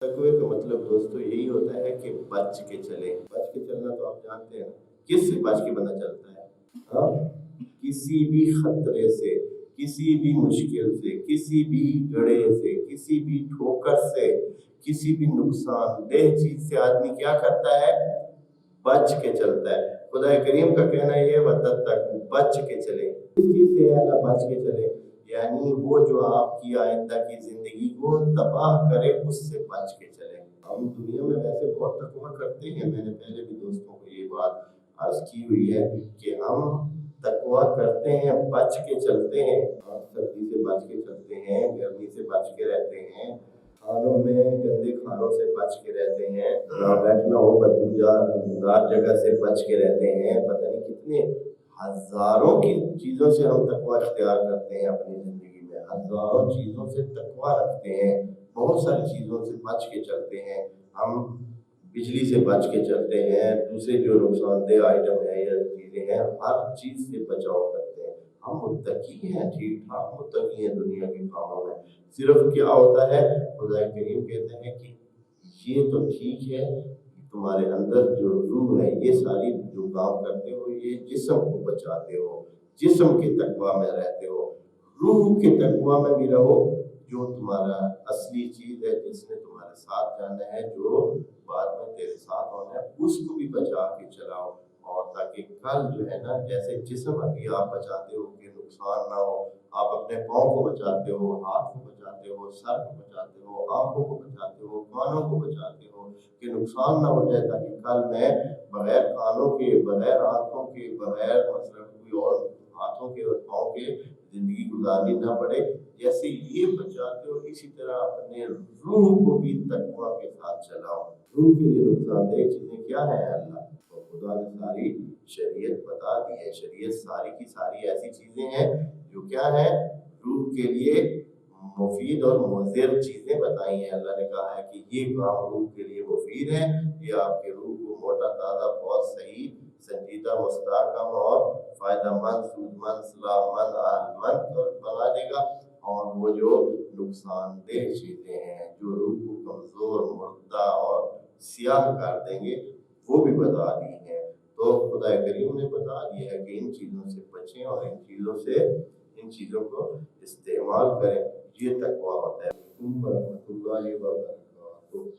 تقوی کا مطلب دوستو یہی ہوتا ہے کہ بچ کے چلیں۔ بچ کے چلنا تو آپ جانتے ہیں کس سے بچ کے بندہ چلتا ہے؟ ہاں، کسی بھی خطرے سے، کسی بھی مشکل سے، کسی بھی گڑھے سے، کسی بھی ٹھوکر سے، کسی بھی نقصان دہ چیز سے آدمی کیا کرتا ہے؟ بچ کے چلتا ہے۔ خدا کریم کا کہنا یہ وَدَّت تک بچ کے چلیں۔ اس چیز سے اللہ بچ کے چلیں، یعنی وہ جو آپ کی آئندہ کی زندگی کو تباہ کرے اس سے بچ کے چلیں۔ ہم دنیا میں ویسے بہت تقویٰ کرتے ہیں، میں نے پہلے بھی دوستوں کو یہ بات عرض کی ہوئی ہے کہ ہم تقویٰ کرتے ہیں، بچ کے چلتے ہیں، سردی سے بچ کے چلتے ہیں، گرمی سے بچ کے رہتے ہیں، کھانوں میں گندے کھانوں سے بچ کے رہتے ہیں، نہ بیٹھنا ہو بدبودار جگہ سے بچ کے رہتے ہیں، پتہ نہیں کتنے ہزاروں کی چیزوں سے ہم تقویٰ اختیار کرتے ہیں اپنی زندگی میں، ہزاروں چیزوں سے تقویٰ رکھتے ہیں، بہت ساری چیزوں سے بچ کے چلتے ہیں۔ ہم بجلی سے بچ کے چلتے ہیں، دوسرے جو نقصان دہ آئٹم ہیں یا چیزیں ہیں، ہر چیز سے بچاؤ کرتے ہیں۔ ہم متقی ہیں، ٹھیک ٹھاک متقی ہیں دنیا کے کاموں میں۔ صرف کیا ہوتا ہے، خدا کریم کہتے ہیں کہ یہ تو ٹھیک ہے، تمہارے اندر جو روح ہے یہ ساری جو کام کرتے ہو یہ جسم کو بچاتے ہو، جسم کے تقویٰ میں رہتے ہو، روح کے تقویٰ میں بھی رہو، جو تمہارا اصلی چیز ہے جس نے تمہارے ساتھ جانا ہے، جو بعد میں تیرے ساتھ ہونا ہے، اس کو بھی بچا کے چلاؤ، اور تاکہ کل جو ہے نا جیسے جسم ابھی آپ بچاتے ہو کہ نقصان نہ ہو، آپ اپنے پاؤں کو بچاتے ہو، ہاتھ کو بچاتے ہو، سر کو بچاتے ہو، آنکھوں کو بچاتے ہو، کانوں کو بچاتے ہو کہ نقصان نہ ہو جائے، تاکہ کل میں بغیر کانوں کے، بغیر آنکھوں کے، بغیر مثلا کوئی اور ہاتھوں کے اور پاؤں کے زندگی گزارنی نہ پڑے۔ جیسے یہ بچاتے ہو اسی طرح اپنے روح کو بھی تقویٰ کے ساتھ چلاؤ۔ روح کے لیے نقصان دہ چیزیں کیا ہے اللہ؟ تو خدا نے ساری شریعت بتا دی ہے، شریعت ساری کی ساری ایسی چیزیں ہیں جو کیا ہے، روح کے لیے مفید اور مضر چیزیں بتائی ہیں۔ اللہ نے کہا ہے کہ یہ کام روح کے لیے مفید ہے، یہ آپ کے روح کو موٹا تازہ بہت صحیح سنجیدہ مستحکم اور فائدہ مند، سود مند، صلاح مند، عقل مند بنا دے گا، اور وہ جو نقصان دہ چیزیں ہیں جو روح کو کمزور، مردہ اور سیاہ کر دیں گے وہ بھی بتا دی ہیں۔ تو خدا کریم نے بتا دیا ہے کہ ان چیزوں سے بچیں اور ان چیزوں کو استعمال کریں، یہ تقویٰ ہوتا ہے۔ ورحمۃ اللہ وبرکاتہ۔